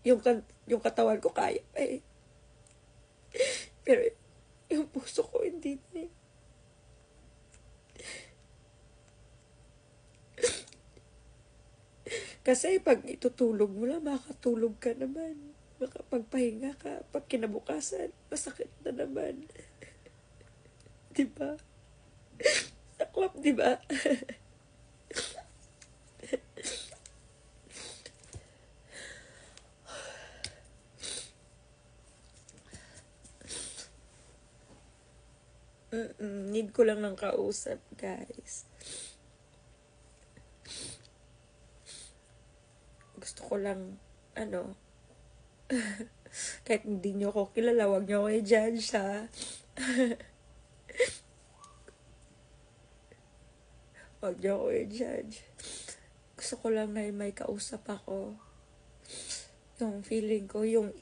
yung katawan ko kaya pa eh. Pero yung puso ko hindi na eh. Kasi pag itutulog mo lang, makakatulog ka naman. Makapagpahinga ka. Pag kinabukasan, masakit na naman. Diba? Saklap, diba? Need ko lang ng kausap, guys. Gusto ko lang, kahit hindi nyo ako kilala, wag nyo ako i-judge, ha? Wag nyo ako i-judge. Gusto ko lang na may kausap ako. Yung feeling ko, yung